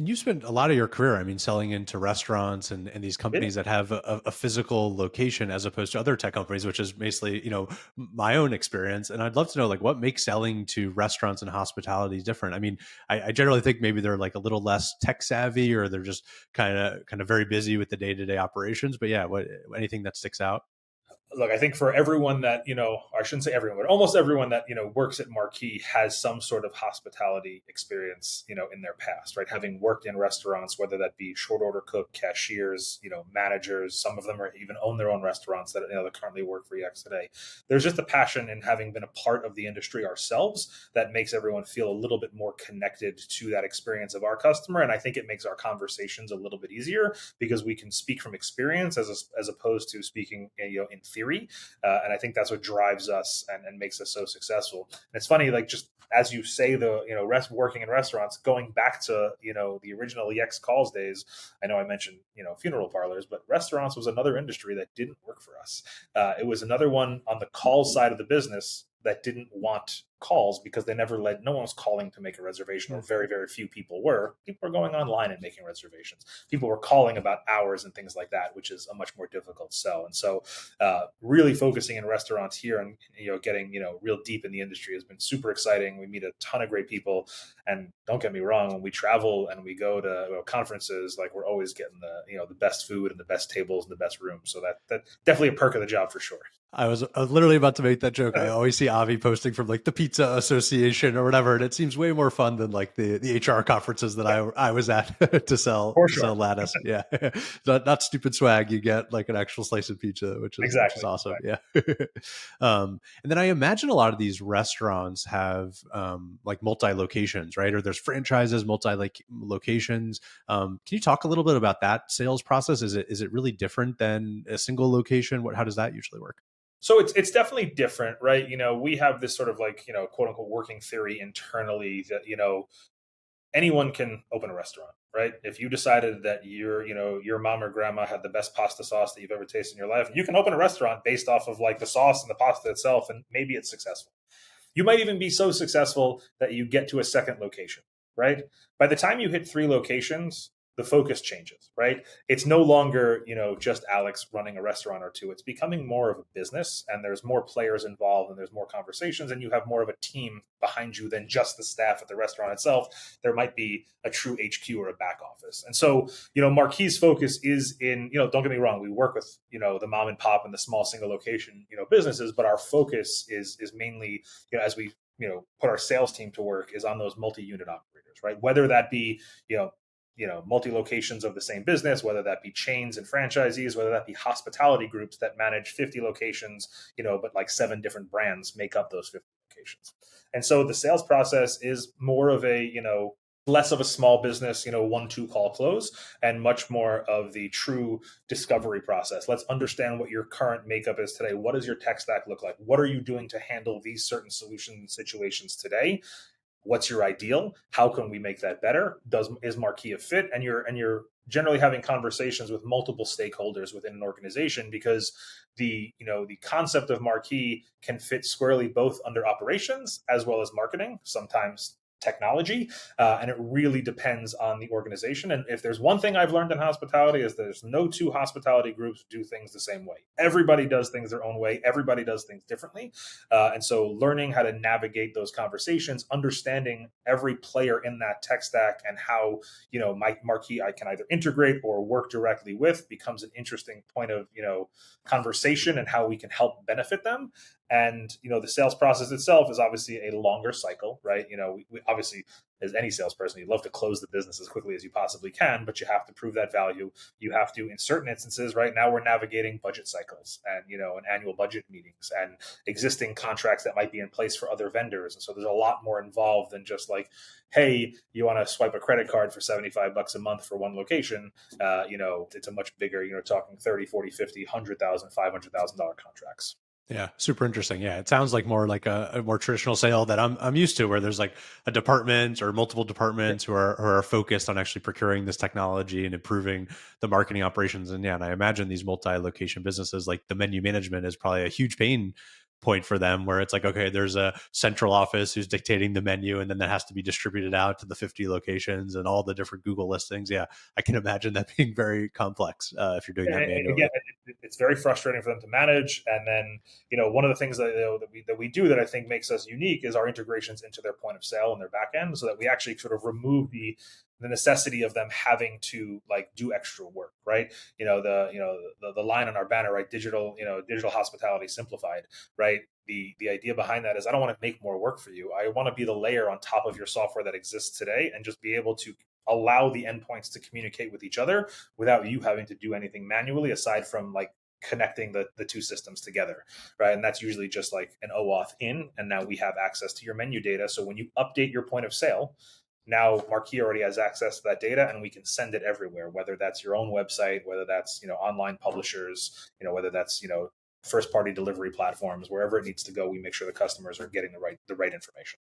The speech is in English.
You spent a lot of your career, I mean, selling into restaurants and these Yeah. companies that have a physical location as opposed to other tech companies, which is basically, my own experience. And I'd love to know like what makes selling to restaurants and hospitality different. I mean, I generally think maybe they're like a little less tech savvy or they're just kind of very busy with the day-to-day operations. But yeah, anything that sticks out? Look, I think for everyone that, I shouldn't say everyone, but almost everyone that, works at Marquee has some sort of hospitality experience, in their past, right? Having worked in restaurants, whether that be short order cook, cashiers, managers, some of them are even own their own restaurants that, that currently work for EX today. There's just a passion in having been a part of the industry ourselves that makes everyone feel a little bit more connected to that experience of our customer. And I think it makes our conversations a little bit easier because we can speak from experience as opposed to speaking, in theory. And I think that's what drives us and makes us so successful. And it's funny, like just as you say, working in restaurants, going back to the original EX calls days. I know I mentioned funeral parlors, but restaurants was another industry that didn't work for us. It was another one on the call side of the business that didn't want calls because they never led, no one was calling to make a reservation, or very, very few people were. People were going online and making reservations. People were calling about hours and things like that, which is a much more difficult sell. And so really focusing in restaurants here and getting real deep in the industry has been super exciting. We meet a ton of great people, and don't get me wrong, when we travel and we go to conferences, like we're always getting the best food and the best tables and the best rooms. So that definitely a perk of the job for sure. I was literally about to make that joke. I always see Avi posting from like the Pizza Association or whatever, and it seems way more fun than like the HR conferences that I was at to sell For to sure. sell lattice. Yeah, not stupid swag. You get like an actual slice of pizza, which is Exactly. awesome. Yeah. And then I imagine a lot of these restaurants have like multi locations, right? Or there's franchises, multi like locations. Can you talk a little bit about that sales process? Is it really different than a single location? How does that usually work? So it's definitely different, right? We have this sort of like, quote unquote working theory internally that, anyone can open a restaurant, right? If you decided that your mom or grandma had the best pasta sauce that you've ever tasted in your life, you can open a restaurant based off of like the sauce and the pasta itself, and maybe it's successful. You might even be so successful that you get to a second location, right? By the time you hit three locations, the focus changes, right? It's no longer, just Alex running a restaurant or two. It's becoming more of a business, and there's more players involved and there's more conversations, and you have more of a team behind you than just the staff at the restaurant itself. There might be a true HQ or a back office. And so, Marquis' focus is in, don't get me wrong, we work with, the mom and pop and the small single location, businesses, but our focus is mainly, as we put our sales team to work, is on those multi-unit operators, right? Whether that be multi locations of the same business, whether that be chains and franchisees, whether that be hospitality groups that manage 50 locations, but like seven different brands make up those 50 locations. And so the sales process is more of a less of a small business, 1-2 call close, and much more of the true discovery process. Let's understand what your current makeup is today. What does your tech stack look like? What are you doing to handle these certain solution situations today? What's your ideal? How can we make that better? Is Marquee a fit? And you're generally having conversations with multiple stakeholders within an organization, because the concept of Marquee can fit squarely both under operations as well as marketing, sometimes technology, and it really depends on the organization. And if there's one thing I've learned in hospitality, is there's no two hospitality groups do things the same way. Everybody does things their own way. Everybody does things differently. And so learning how to navigate those conversations, understanding every player in that tech stack and how, my Marquee I can either integrate or work directly with, becomes an interesting point of, conversation, and how we can help benefit them. And the sales process itself is obviously a longer cycle, right? We obviously, as any salesperson, you'd love to close the business as quickly as you possibly can, but you have to prove that value. You have to, in certain instances, right now we're navigating budget cycles and and annual budget meetings and existing contracts that might be in place for other vendors. And so there's a lot more involved than just like, hey, you want to swipe a credit card for $75 a month for one location. It's a much bigger, talking 30, 40, 50, 100,000, $500,000 contracts. Yeah, super interesting. Yeah, it sounds like more like a more traditional sale that I'm used to, where there's like a department or multiple departments who are focused on actually procuring this technology and improving the marketing operations. And yeah, and I imagine these multi-location businesses, like the menu management is probably a huge pain point for them where it's like, okay, there's a central office who's dictating the menu, and then that has to be distributed out to the 50 locations and all the different Google listings. Yeah, I can imagine that being very complex if you're doing that And again, manually. it's very frustrating for them to manage. And then, one of the things that, that we do that I think makes us unique is our integrations into their point of sale and their back end, so that we actually sort of remove the necessity of them having to like do extra work, right? The line on our banner, right? Digital hospitality simplified, right? The idea behind that is I don't want to make more work for you. I want to be the layer on top of your software that exists today and just be able to allow the endpoints to communicate with each other without you having to do anything manually aside from like connecting the two systems together, right? And that's usually just like an OAuth in, and now we have access to your menu data. So when you update your point of sale, now Marqii already has access to that data, and we can send it everywhere, whether that's your own website, whether that's online publishers, whether that's first party delivery platforms, wherever it needs to go. We make sure the customers are getting the right information.